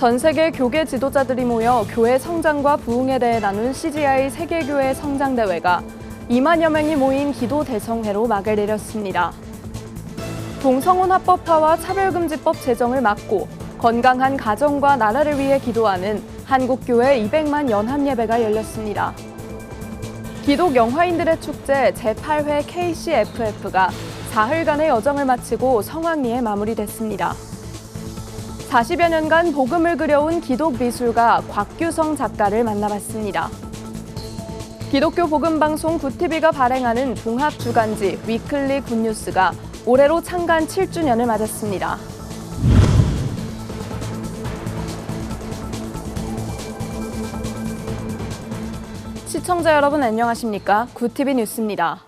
전 세계 교계 지도자들이 모여 교회 성장과 부흥에 대해 나눈 CGI 세계교회 성장대회가 2만여 명이 모인 기도 대성회로 막을 내렸습니다. 동성혼 합법화와 차별금지법 제정을 막고 건강한 가정과 나라를 위해 기도하는 한국교회 200만 연합예배가 열렸습니다. 기독 영화인들의 축제 제8회 KCFF가 사흘간의 여정을 마치고 성황리에 마무리됐습니다. 40여 년간 복음을 그려온 기독 미술가 곽규성 작가를 만나봤습니다. 기독교 복음방송 굿TV가 발행하는 종합주간지 위클리 굿뉴스가 올해로 창간 7주년을 맞았습니다. 시청자 여러분 안녕하십니까? 굿TV 뉴스입니다.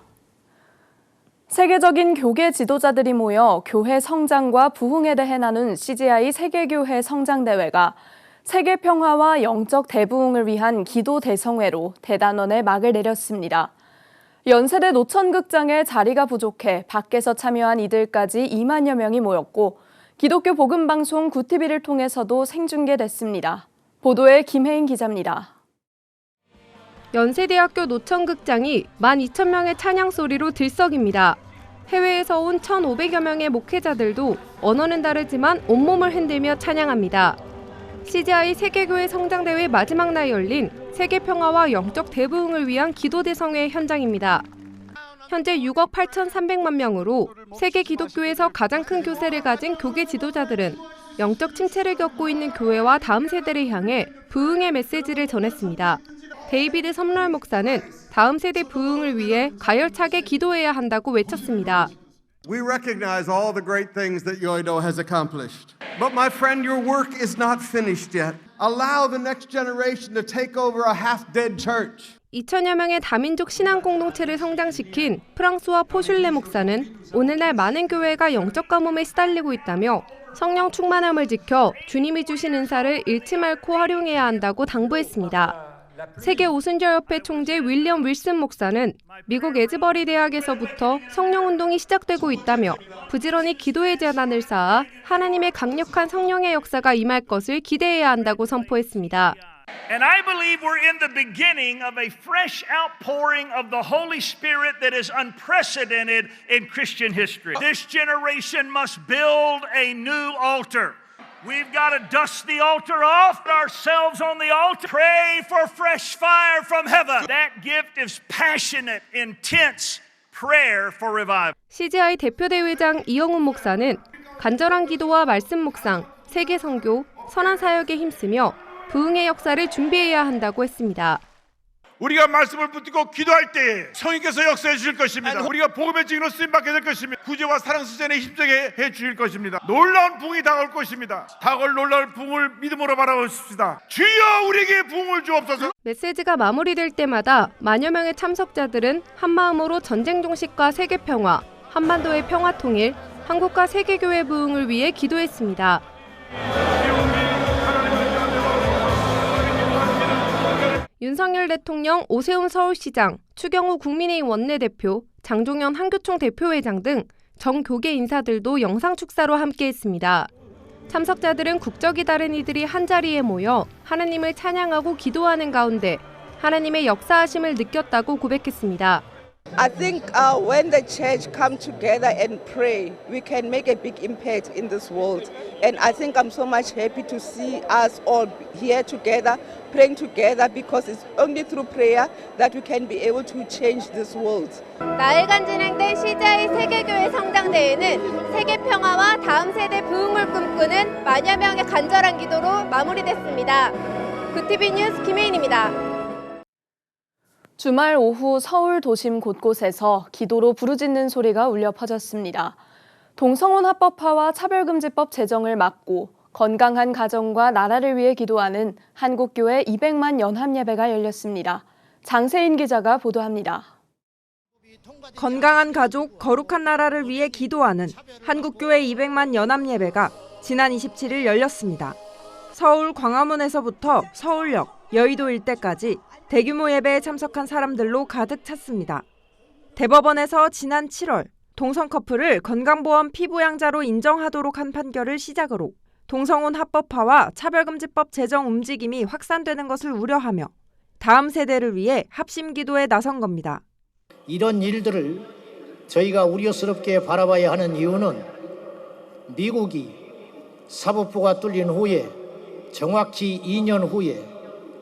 세계적인 교계 지도자들이 모여 교회 성장과 부흥에 대해 나눈 CGI 세계교회 성장대회가 세계 평화와 영적 대부흥을 위한 기도 대성회로 대단원에 막을 내렸습니다. 연세대 노천극장에 자리가 부족해 밖에서 참여한 이들까지 2만여 명이 모였고 기독교 복음방송 굿TV를 통해서도 생중계됐습니다. 보도에 김혜인 기자입니다. 연세대학교 노천극장이 12,000명의 찬양 소리로 들썩입니다. 해외에서 온 1,500여 명의 목회자들도 언어는 다르지만 온몸을 흔들며 찬양합니다. CGI 세계교회 성장대회 마지막 날 열린 세계 평화와 영적 대부흥을 위한 기도대성회 현장입니다. 현재 6억 8,300만 명으로 세계 기독교에서 가장 큰 교세를 가진 교계 지도자들은 영적 침체를 겪고 있는 교회와 다음 세대를 향해 부흥의 메시지를 전했습니다. 데이비드 섬럴 목사는 다음 세대 부흥을 위해 가열차게 기도해야 한다고 외쳤습니다. We recognize all the great things that Yoido has accomplished. But my friend, your work is not finished yet. Allow the next generation to take over a half-dead church. 2천여 명의 다민족 신앙 공동체를 성장시킨 프랑스와 포슐레 목사는 오늘날 많은 교회가 영적 가뭄에 시달리고 있다며 성령 충만함을 지켜 주님이 주신 은사를 잃지 말고 활용해야 한다고 당부했습니다. 세계 오순절협회 총재 윌리엄 윌슨 목사는 미국 에즈버리 대학에서부터 성령운동이 시작되고 있다며 부지런히 기도의 재단을 쌓아 하나님의 강력한 성령의 역사가 임할 것을 기대해야 한다고 선포했습니다. And I believe we're in the beginning of a fresh outpouring of the Holy Spirit that is unprecedented in Christian history. This generation must build a new altar. We've got to dust the altar off, ourselves on the altar, pray for fresh fire from heaven. That gift is passionate, intense prayer for revival. CGI 대표대회장 이영훈 목사는 간절한 기도와 말씀 묵상, 세계 선교, 선한 사역에 힘쓰며 부흥의 역사를 준비해야 한다고 했습니다. 우리가 말씀을 붙들고 기도할 때 성령께서 역사해 주실 것입니다. 우리가 복음의 증인으로 쓰임받게 될 것입니다. 구제와 사랑 수전에 힘쓰게 해 주실 것입니다. 놀라운 부흥이 다가올 것입니다. 다가올 놀라운 부흥을 믿음으로 바라보십시다. 주여 우리에게 부흥을 주옵소서. 메시지가 마무리될 때마다 만여 명의 참석자들은 한마음으로 전쟁 종식과 세계 평화, 한반도의 평화 통일, 한국과 세계교회 부흥을 위해 기도했습니다. 윤석열 대통령, 오세훈 서울시장, 추경호 국민의힘 원내대표, 장종현 한교총 대표회장 등 정교계 인사들도 영상 축사로 함께했습니다. 참석자들은 국적이 다른 이들이 한자리에 모여 하나님을 찬양하고 기도하는 가운데 하나님의 역사하심을 느꼈다고 고백했습니다. I think when the church come together and pray, we can make a big impact in this world. And I think I'm so much happy to see us all here together, praying together, because it's only through prayer that we can be able to change this world. 나흘간 진행된 CGI 세계교회 성장대회는 세계 평화와 다음 세대 부흥을 꿈꾸는 만여 명의 간절한 기도로 마무리됐습니다. 굿TV 뉴스 김혜인입니다. 주말 오후 서울 도심 곳곳에서 기도로 부르짖는 소리가 울려 퍼졌습니다. 동성혼 합법화와 차별금지법 제정을 막고 건강한 가정과 나라를 위해 기도하는 한국교회 200만 연합예배가 열렸습니다. 장세인 기자가 보도합니다. 건강한 가족, 거룩한 나라를 위해 기도하는 한국교회 200만 연합예배가 지난 27일 열렸습니다. 서울 광화문에서부터 서울역, 여의도 일대까지 대규모 예배에 참석한 사람들로 가득 찼습니다. 대법원에서 지난 7월 동성 커플을 건강보험 피부양자로 인정하도록 한 판결을 시작으로 동성혼 합법화와 차별금지법 제정 움직임이 확산되는 것을 우려하며 다음 세대를 위해 합심기도에 나선 겁니다. 이런 일들을 저희가 우려스럽게 바라봐야 하는 이유는 미국이 사법부가 뚫린 후에 정확히 2년 후에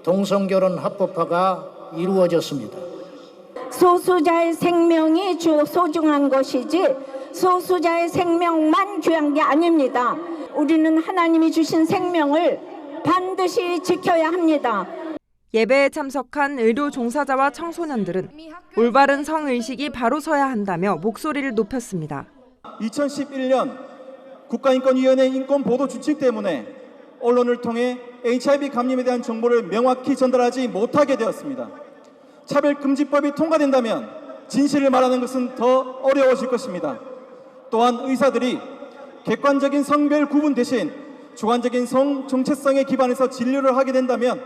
동성결혼 합법화가 이루어졌습니다. 소수자의 생명이 소중한 것이지 소수자의 생명만 귀한 게 아닙니다. 우리는 하나님이 주신 생명을 반드시 지켜야 합니다. 예배에 참석한 의료 종사자와 청소년들은 올바른 성의식이 바로 서야 한다며 목소리를 높였습니다. 2011년 국가인권위원회 인권보도 규칙 때문에 언론을 통해 HIV 감염에 대한 정보를 명확히 전달하지 못하게 되었습니다. 차별금지법이 통과된다면 진실을 말하는 것은 더 어려워질 것입니다. 또한 의사들이 객관적인 성별 구분 대신 주관적인 성 정체성에 기반해서 진료를 하게 된다면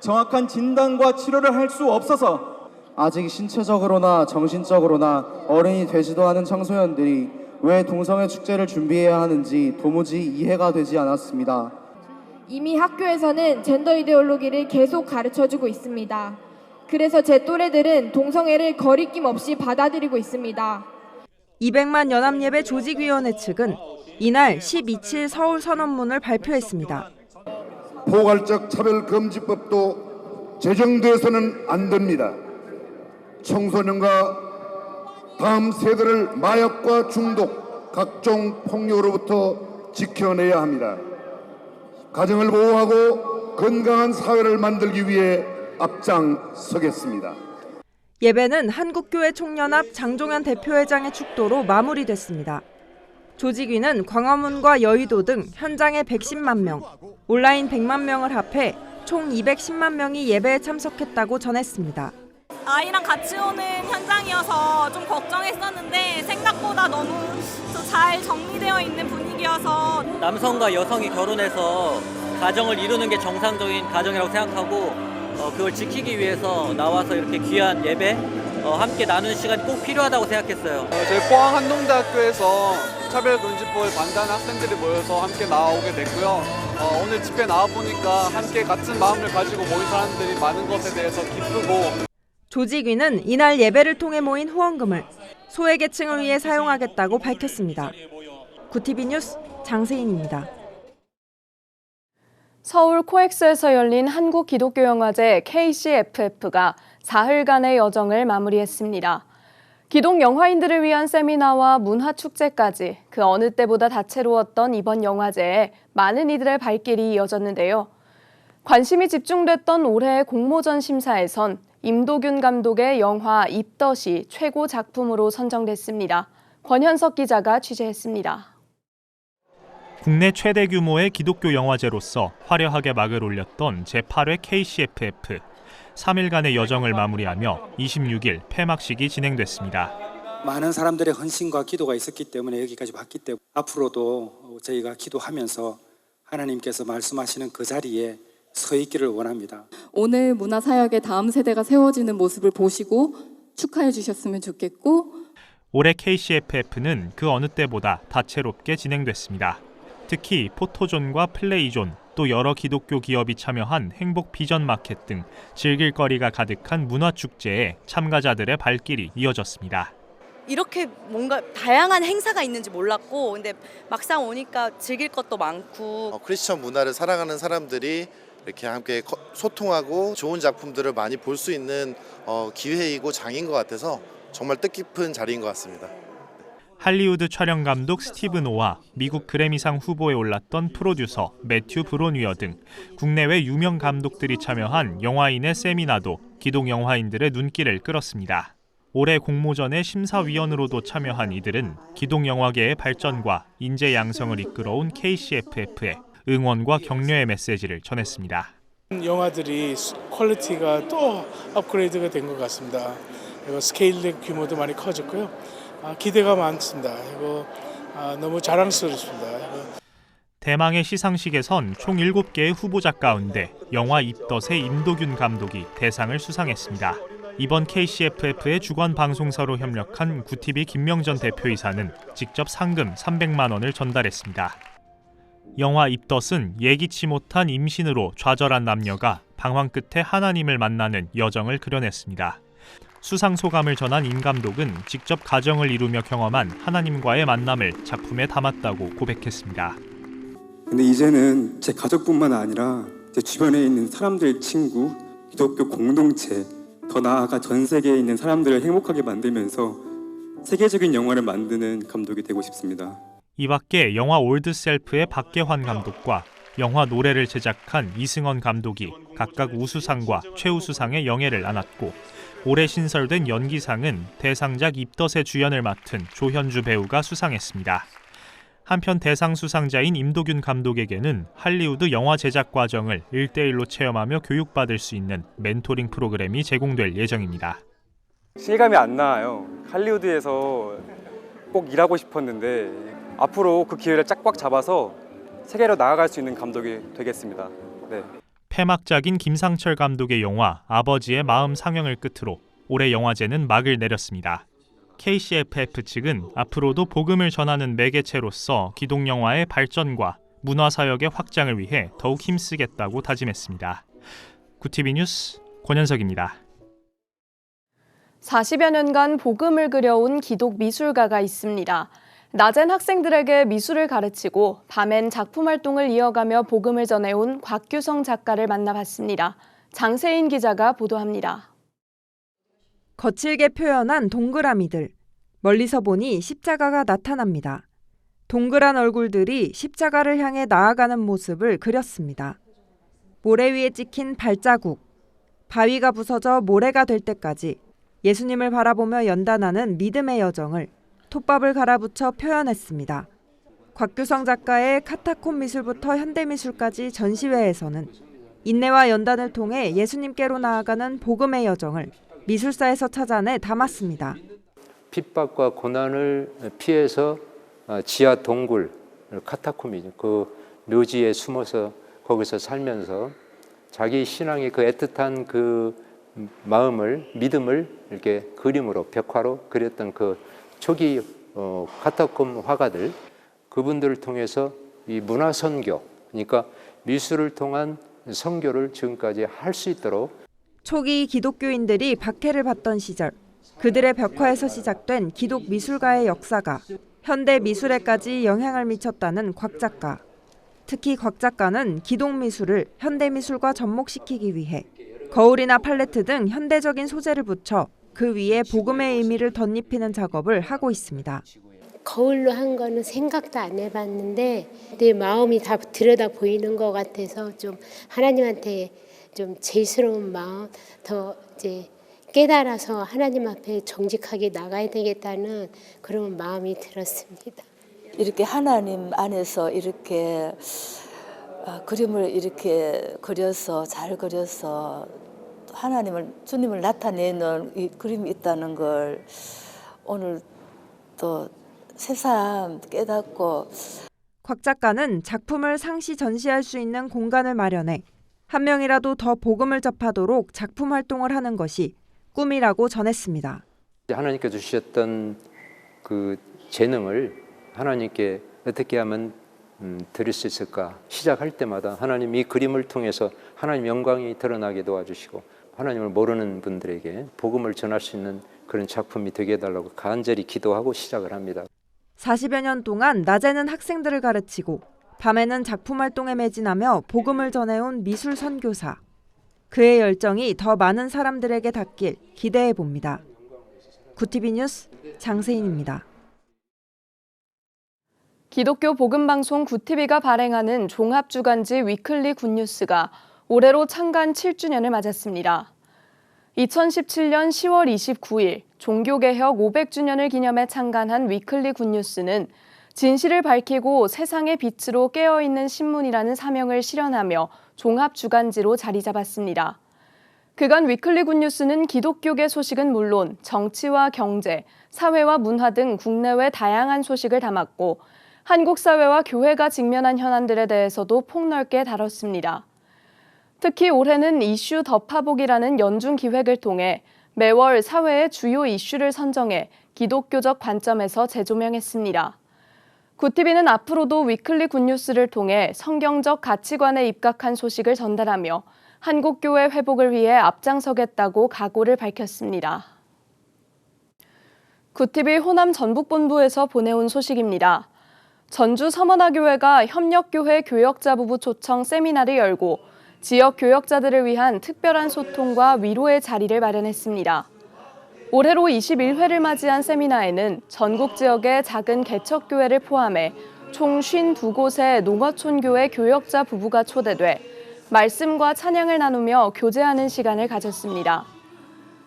정확한 진단과 치료를 할 수 없어서 아직 신체적으로나 정신적으로나 어른이 되지도 않은 청소년들이 왜 동성애 축제를 준비해야 하는지 도무지 이해가 되지 않았습니다. 이미 학교에서는 젠더 이데올로기를 계속 가르쳐주고 있습니다. 그래서 제 또래들은 동성애를 거리낌 없이 받아들이고 있습니다. 200만 연합예배 조직위원회 측은 이날 12.7 서울 선언문을 발표했습니다. 포괄적 차별금지법도 제정돼서는 안 됩니다. 청소년과 다음 세대를 마약과 중독, 각종 폭력으로부터 지켜내야 합니다. 가정을 보호하고 건강한 사회를 만들기 위해 앞장서겠습니다. 예배는 한국교회 총연합 장종현 대표회장의 축도로 마무리됐습니다. 조직위는 광화문과 여의도 등 현장에 110만 명, 온라인 100만 명을 합해 총 210만 명이 예배에 참석했다고 전했습니다. 아이랑 같이 오는 현장이어서 좀 걱정했었는데 생각보다 너무 잘 정리되어 있는 분위기여서 남성과 여성이 결혼해서 가정을 이루는 게 정상적인 가정이라고 생각하고 그걸 지키기 위해서 나와서 이렇게 귀한 예배 함께 나누는 시간이 꼭 필요하다고 생각했어요. 저희 포항 한동대학교에서 차별금지법을 반대하는 학생들이 모여서 함께 나오게 됐고요. 오늘 집회 나와보니까 함께 같은 마음을 가지고 모인 사람들이 많은 것에 대해서 기쁘고. 조직위는 이날 예배를 통해 모인 후원금을 소외계층을 위해 사용하겠다고 밝혔습니다. 구티비 뉴스 장세인입니다. 서울 코엑스에서 열린 한국기독교영화제 KCFF가 사흘간의 여정을 마무리했습니다. 기독 영화인들을 위한 세미나와 문화축제까지 그 어느 때보다 다채로웠던 이번 영화제에 많은 이들의 발길이 이어졌는데요. 관심이 집중됐던 올해의 공모전 심사에선 임도균 감독의 영화 입덧이 최고 작품으로 선정됐습니다. 권현석 기자가 취재했습니다. 국내 최대 규모의 기독교 영화제로서 화려하게 막을 올렸던 제8회 KCFF. 3일간의 여정을 마무리하며 26일 폐막식이 진행됐습니다. 많은 사람들의 헌신과 기도가 있었기 때문에 여기까지 왔기 때문에 앞으로도 저희가 기도하면서 하나님께서 말씀하시는 그 자리에 서 있기를 원합니다. 오늘 문화사역의 다음 세대가 세워지는 모습을 보시고 축하해 주셨으면 좋겠고, 올해 KCFF는 그 어느 때보다 다채롭게 진행됐습니다. 특히 포토존과 플레이존, 또 여러 기독교 기업이 참여한 행복 비전 마켓 등 즐길 거리가 가득한 문화축제에 참가자들의 발길이 이어졌습니다. 이렇게 뭔가 다양한 행사가 있는지 몰랐고, 근데 막상 오니까 즐길 것도 많고. 크리스천 문화를 사랑하는 사람들이 이렇게 함께 소통하고 좋은 작품들을 많이 볼 수 있는 기회이고 장인 것 같아서 정말 뜻깊은 자리인 것 같습니다. 할리우드 촬영 감독 스티븐 오와 미국 그래미상 후보에 올랐던 프로듀서 매튜 브로뉘어 등 국내외 유명 감독들이 참여한 영화인의 세미나도 기독 영화인들의 눈길을 끌었습니다. 올해 공모전의 심사위원으로도 참여한 이들은 기독 영화계의 발전과 인재 양성을 이끌어온 KCFF에 응원과 격려의 메시지를 전했습니다. 영화들이 퀄리티가 또 업그레이드가 된 것 같습니다. 그리고 스케일 규모도 많이 커졌고요. 기대가 많습니다. 이거 너무 자랑스럽습니다. 대망의 시상식에선 총 7개의 후보작 가운데 영화 입덧의 임도균 감독이 대상을 수상했습니다. 이번 KCFF의 주관 방송사로 협력한 구티비 김명전 대표이사는 직접 상금 300만 원을 전달했습니다. 영화 입덧은 예기치 못한 임신으로 좌절한 남녀가 방황 끝에 하나님을 만나는 여정을 그려냈습니다. 수상 소감을 전한 임 감독은 직접 가정을 이루며 경험한 하나님과의 만남을 작품에 담았다고 고백했습니다. 근데 이제는 제 가족뿐만 아니라 제 주변에 있는 사람들, 친구, 기독교 공동체, 더 나아가 전 세계에 있는 사람들을 행복하게 만들면서 세계적인 영화를 만드는 감독이 되고 싶습니다. 이 밖에 영화 올드셀프의 박계환 감독과 영화 노래를 제작한 이승원 감독이 각각 우수상과 최우수상의 영예를 안았고, 올해 신설된 연기상은 대상작 입덧의 주연을 맡은 조현주 배우가 수상했습니다. 한편 대상 수상자인 임도균 감독에게는 할리우드 영화 제작 과정을 1대1로 체험하며 교육받을 수 있는 멘토링 프로그램이 제공될 예정입니다. 실감이 안 나요. 할리우드에서 꼭 일하고 싶었는데 앞으로 그 기회를 쫙꽉 잡아서 세계로 나아갈 수 있는 감독이 되겠습니다. 네. 폐막작인 김상철 감독의 영화 아버지의 마음 상영을 끝으로 올해 영화제는 막을 내렸습니다. KCFF 측은 앞으로도 복음을 전하는 매개체로서 기독영화의 발전과 문화사역의 확장을 위해 더욱 힘쓰겠다고 다짐했습니다. 구티비 뉴스 권현석입니다. 40여 년간 복음을 그려온 기독 미술가가 있습니다. 낮엔 학생들에게 미술을 가르치고 밤엔 작품 활동을 이어가며 복음을 전해온 곽규성 작가를 만나봤습니다. 장세인 기자가 보도합니다. 거칠게 표현한 동그라미들. 멀리서 보니 십자가가 나타납니다. 동그란 얼굴들이 십자가를 향해 나아가는 모습을 그렸습니다. 모래 위에 찍힌 발자국. 바위가 부서져 모래가 될 때까지 예수님을 바라보며 연단하는 믿음의 여정을 톱밥을 갈아붙여 표현했습니다. 곽규성 작가의 카타콤 미술부터 현대미술까지 전시회에서는 인내와 연단을 통해 예수님께로 나아가는 복음의 여정을 미술사에서 찾아내 담았습니다. 핍박과 고난을 피해서 지하 동굴, 카타콤이죠. 그 묘지에 숨어서 거기서 살면서 자기 신앙의 그 애틋한 그 마음을, 믿음을 이렇게 그림으로, 벽화로 그렸던 그 초기 카타콤 화가들, 그분들을 통해서 이 문화 선교, 그러니까 미술을 통한 선교를 지금까지 할 수 있도록 초기 기독교인들이 박해를 받던 시절, 그들의 벽화에서 시작된 기독 미술가의 역사가 현대 미술에까지 영향을 미쳤다는 곽 작가. 특히 곽 작가는 기독 미술을 현대 미술과 접목시키기 위해 거울이나 팔레트 등 현대적인 소재를 붙여 그 위에 복음의 의미를 덧입히는 작업을 하고 있습니다. 거울로 한 거는 생각도 안 해봤는데 내 마음이 다 들여다 보이는 것 같아서 좀 하나님한테 좀 제스러운 마음, 더 이제 깨달아서 하나님 앞에 정직하게 나가야 되겠다는 그런 마음이 들었습니다. 이렇게 하나님 안에서 이렇게 그림을 이렇게 그려서 잘 그려서 하나님을 주님을 나타내는 이 그림이 있다는 걸 오늘 또 새삼 깨닫고. 곽 작가는 작품을 상시 전시할 수 있는 공간을 마련해 한 명이라도 더 복음을 접하도록 작품 활동을 하는 것이 꿈이라고 전했습니다. 하나님께 주셨던 그 재능을 하나님께 어떻게 하면 드릴 수 있을까 시작할 때마다 하나님 이 그림을 통해서 하나님 영광이 드러나게 도와주시고 하나님을 모르는 분들에게 복음을 전할 수 있는 그런 작품이 되게 해달라고 간절히 기도하고 시작을 합니다. 40여 년 동안 낮에는 학생들을 가르치고 밤에는 작품 활동에 매진하며 복음을 전해온 미술 선교사. 그의 열정이 더 많은 사람들에게 닿길 기대해 봅니다. 구티비 뉴스 장세인입니다. 기독교 복음방송 구티비가 발행하는 종합주간지 위클리 굿뉴스가 올해로 창간 7주년을 맞았습니다. 2017년 10월 29일 종교개혁 500주년을 기념해 창간한 위클리 굿뉴스는 진실을 밝히고 세상의 빛으로 깨어있는 신문이라는 사명을 실현하며 종합주간지로 자리 잡았습니다. 그간 위클리 굿뉴스는 기독교계 소식은 물론 정치와 경제, 사회와 문화 등 국내외 다양한 소식을 담았고 한국 사회와 교회가 직면한 현안들에 대해서도 폭넓게 다뤘습니다. 특히 올해는 이슈 더 파복이라는 연중 기획을 통해 매월 사회의 주요 이슈를 선정해 기독교적 관점에서 재조명했습니다. 굿TV는 앞으로도 위클리 굿뉴스를 통해 성경적 가치관에 입각한 소식을 전달하며 한국교회 회복을 위해 앞장서겠다고 각오를 밝혔습니다. 굿TV 호남 전북본부에서 보내온 소식입니다. 전주 서머나교회가 협력교회 교역자 부부 초청 세미나를 열고 지역 교역자들을 위한 특별한 소통과 위로의 자리를 마련했습니다. 올해로 21회를 맞이한 세미나에는 전국 지역의 작은 개척교회를 포함해 총 52곳의 농어촌교회 교역자 부부가 초대돼 말씀과 찬양을 나누며 교제하는 시간을 가졌습니다.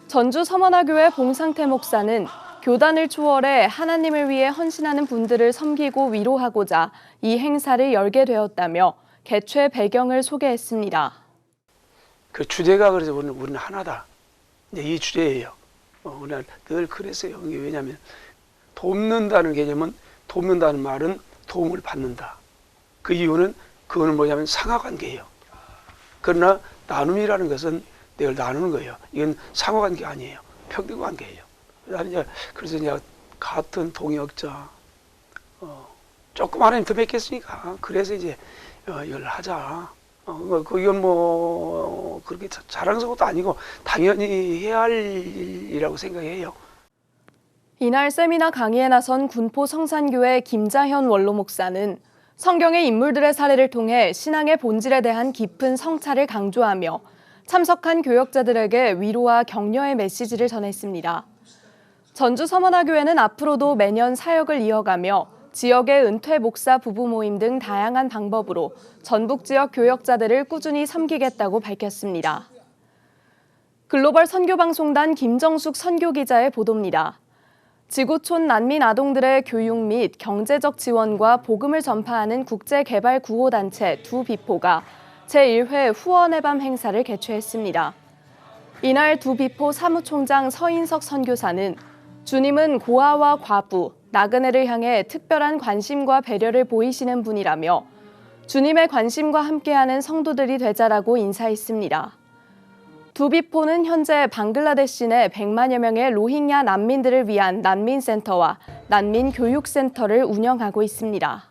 전주 서머나교회 봉상태 목사는 교단을 초월해 하나님을 위해 헌신하는 분들을 섬기고 위로하고자 이 행사를 열게 되었다며 개최 배경을 소개했습니다. 그 주제가 그래서 우리는 하나다. 이제 이 주제예요. 우리는 늘 그랬어요. 왜냐하면 돕는다는 개념은 돕는다는 말은 도움을 받는다. 그 이유는 그거는 뭐냐면 상하관계예요. 그러나 나눔이라는 것은 늘 나누는 거예요. 이건 상하관계 아니에요. 평등관계예요. 그래서 이제 같은 동역자 조금 하나님 더 뵙겠으니까 그래서 이제 이걸 하자. 이건 뭐 그렇게 자랑스러운 것도 아니고 당연히 해야 할 일이라고 생각해요. 이날 세미나 강의에 나선 군포 성산교회 김자현 원로 목사는 성경의 인물들의 사례를 통해 신앙의 본질에 대한 깊은 성찰을 강조하며 참석한 교역자들에게 위로와 격려의 메시지를 전했습니다. 전주 서머나교회는 앞으로도 매년 사역을 이어가며 지역의 은퇴 목사 부부 모임 등 다양한 방법으로 전북 지역 교역자들을 꾸준히 섬기겠다고 밝혔습니다. 글로벌 선교방송단 김정숙 선교기자의 보도입니다. 지구촌 난민 아동들의 교육 및 경제적 지원과 복음을 전파하는 국제개발구호단체 두 비포가 제1회 후원의 밤 행사를 개최했습니다. 이날 두 비포 사무총장 서인석 선교사는 주님은 고아와 과부, 나그네를 향해 특별한 관심과 배려를 보이시는 분이라며 주님의 관심과 함께하는 성도들이 되자라고 인사했습니다. 두 비포는 현재 방글라데시 내 100만여 명의 로힝야 난민들을 위한 난민센터와 난민교육센터를 운영하고 있습니다.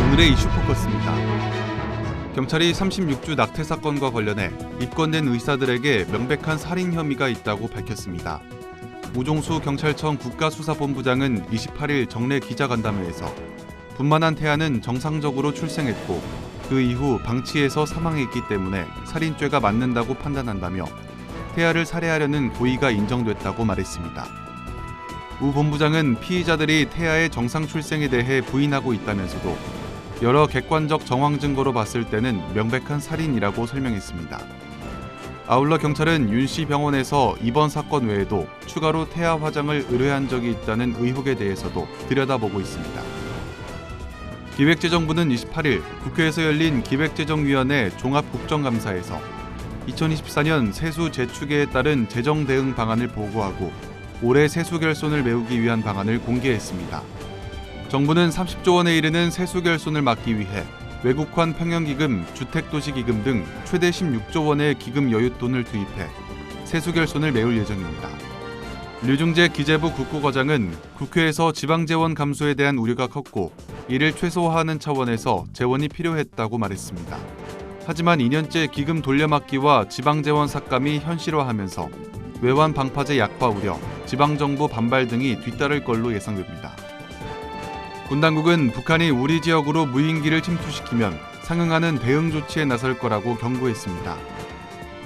오늘의 이슈 포커스입니다. 경찰이 36주 낙태 사건과 관련해 입건된 의사들에게 명백한 살인 혐의가 있다고 밝혔습니다. 우종수 경찰청 국가수사본부장은 28일 정례 기자간담회에서 분만한 태아는 정상적으로 출생했고 그 이후 방치해서 사망했기 때문에 살인죄가 맞는다고 판단한다며 태아를 살해하려는 고의가 인정됐다고 말했습니다. 우 본부장은 피의자들이 태아의 정상 출생에 대해 부인하고 있다면서도 여러 객관적 정황 증거로 봤을 때는 명백한 살인이라고 설명했습니다. 아울러 경찰은 윤씨 병원에서 이번 사건 외에도 추가로 태아 화장을 의뢰한 적이 있다는 의혹에 대해서도 들여다보고 있습니다. 기획재정부는 28일 국회에서 열린 기획재정위원회 종합국정감사에서 2024년 세수 재추계에 따른 재정 대응 방안을 보고하고 올해 세수 결손을 메우기 위한 방안을 공개했습니다. 정부는 30조 원에 이르는 세수 결손을 막기 위해 외국환 평형기금, 주택도시기금 등 최대 16조 원의 기금 여윳돈을 투입해 세수 결손을 메울 예정입니다. 류중재 기재부 국고과장은 국회에서 지방재원 감소에 대한 우려가 컸고 이를 최소화하는 차원에서 재원이 필요했다고 말했습니다. 하지만 2년째 기금 돌려막기와 지방재원 삭감이 현실화하면서 외환 방파제 약화 우려, 지방정부 반발 등이 뒤따를 걸로 예상됩니다. 군 당국은 북한이 우리 지역으로 무인기를 침투시키면 상응하는 대응 조치에 나설 거라고 경고했습니다.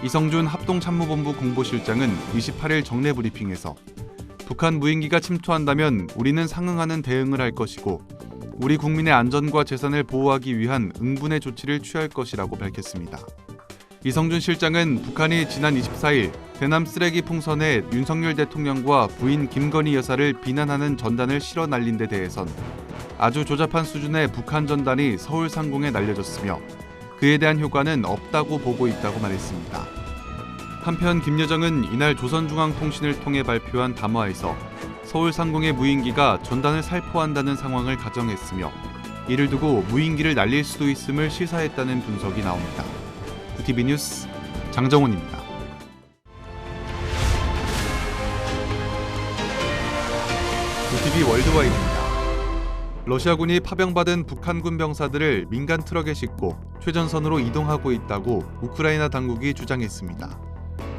이성준 합동참모본부 공보실장은 28일 정례 브리핑에서 북한 무인기가 침투한다면 우리는 상응하는 대응을 할 것이고 우리 국민의 안전과 재산을 보호하기 위한 응분의 조치를 취할 것이라고 밝혔습니다. 이성준 실장은 북한이 지난 24일 대남 쓰레기 풍선에 윤석열 대통령과 부인 김건희 여사를 비난하는 전단을 실어 날린 데 대해선 아주 조잡한 수준의 북한 전단이 서울 상공에 날려졌으며 그에 대한 효과는 없다고 보고 있다고 말했습니다. 한편 김여정은 이날 조선중앙통신을 통해 발표한 담화에서 서울 상공의 무인기가 전단을 살포한다는 상황을 가정했으며 이를 두고 무인기를 날릴 수도 있음을 시사했다는 분석이 나옵니다. 굿TV 뉴스 장정훈입니다. 구TV 월드와이드입니다. 러시아군이 파병받은 북한군 병사들을 민간 트럭에 싣고 최전선으로 이동하고 있다고 우크라이나 당국이 주장했습니다.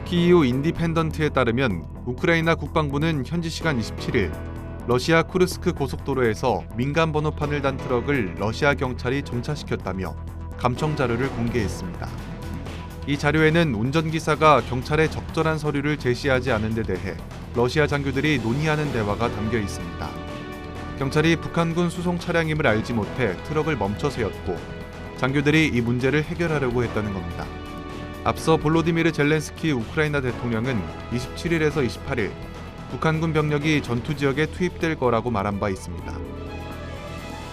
키이우 인디펜던트에 따르면 우크라이나 국방부는 현지 시간 27일 러시아 쿠르스크 고속도로에서 민간 번호판을 단 트럭을 러시아 경찰이 정차시켰다며 감청 자료를 공개했습니다. 이 자료에는 운전기사가 경찰에 적절한 서류를 제시하지 않은 데 대해 러시아 장교들이 논의하는 대화가 담겨 있습니다. 경찰이 북한군 수송 차량임을 알지 못해 트럭을 멈춰 세웠고 장교들이 이 문제를 해결하려고 했다는 겁니다. 앞서 볼로디미르 젤렌스키 우크라이나 대통령은 27일에서 28일 북한군 병력이 전투 지역에 투입될 거라고 말한 바 있습니다.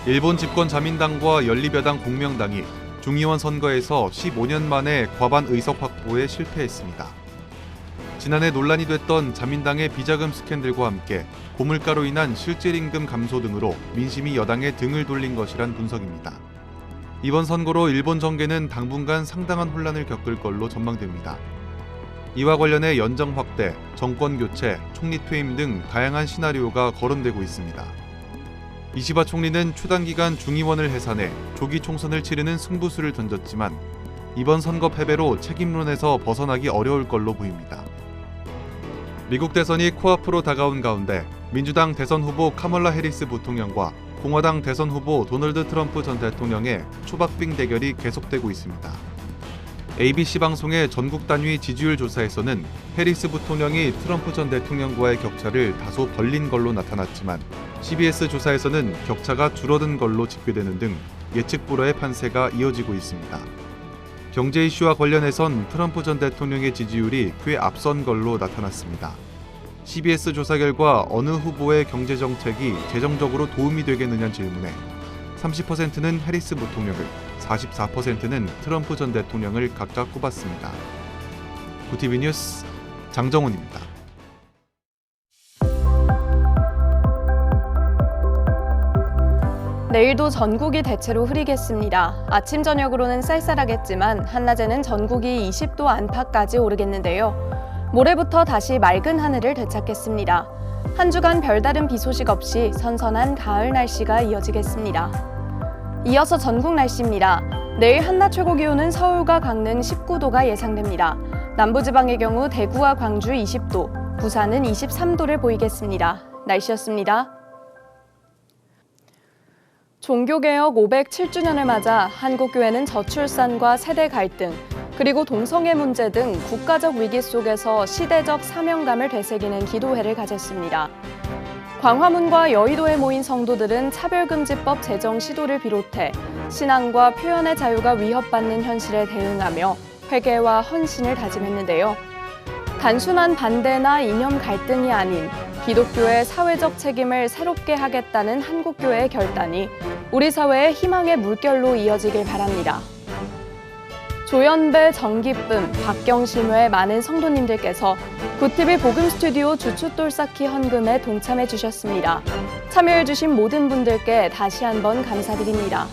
일본 집권 자민당과 연립여당 공명당이 중의원 선거에서 15년 만에 과반 의석 확보에 실패했습니다. 지난해 논란이 됐던 자민당의 비자금 스캔들과 함께 고물가로 인한 실질임금 감소 등으로 민심이 여당에 등을 돌린 것이란 분석입니다. 이번 선거로 일본 정계는 당분간 상당한 혼란을 겪을 걸로 전망됩니다. 이와 관련해 연정 확대, 정권 교체, 총리 퇴임 등 다양한 시나리오가 거론되고 있습니다. 이시바 총리는 최단기간 중의원을 해산해 조기 총선을 치르는 승부수를 던졌지만 이번 선거 패배로 책임론에서 벗어나기 어려울 걸로 보입니다. 미국 대선이 코앞으로 다가온 가운데 민주당 대선 후보 카멀라 해리스 부통령과 공화당 대선 후보 도널드 트럼프 전 대통령의 초박빙 대결이 계속되고 있습니다. ABC 방송의 전국 단위 지지율 조사에서는 해리스 부통령이 트럼프 전 대통령과의 격차를 다소 벌린 걸로 나타났지만 CBS 조사에서는 격차가 줄어든 걸로 집계되는 등 예측 불허의 판세가 이어지고 있습니다. 경제 이슈와 관련해선 트럼프 전 대통령의 지지율이 꽤 앞선 걸로 나타났습니다. CBS 조사 결과 어느 후보의 경제 정책이 재정적으로 도움이 되겠느냐는 질문에 30%는 해리스 부통령을, 44%는 트럼프 전 대통령을 각각 꼽았습니다. 구TV 뉴스 장정훈입니다. 내일도 전국이 대체로 흐리겠습니다. 아침 저녁으로는 쌀쌀하겠지만 한낮에는 전국이 20도 안팎까지 오르겠는데요. 모레부터 다시 맑은 하늘을 되찾겠습니다. 한 주간 별다른 비 소식 없이 선선한 가을 날씨가 이어지겠습니다. 이어서 전국 날씨입니다. 내일 한낮 최고 기온은 서울과 강릉 19도가 예상됩니다. 남부지방의 경우 대구와 광주 20도, 부산은 23도를 보이겠습니다. 날씨였습니다. 종교개혁 507주년을 맞아 한국교회는 저출산과 세대 갈등, 그리고 동성애 문제 등 국가적 위기 속에서 시대적 사명감을 되새기는 기도회를 가졌습니다. 광화문과 여의도에 모인 성도들은 차별금지법 제정 시도를 비롯해 신앙과 표현의 자유가 위협받는 현실에 대응하며 회개와 헌신을 다짐했는데요. 단순한 반대나 이념 갈등이 아닌 기독교의 사회적 책임을 새롭게 하겠다는 한국교회의 결단이 우리 사회의 희망의 물결로 이어지길 바랍니다. 조연배, 정기쁨, 박경신 외 많은 성도님들께서 구TV 복음 스튜디오 주춧돌 쌓기 헌금에 동참해 주셨습니다. 참여해 주신 모든 분들께 다시 한번 감사드립니다.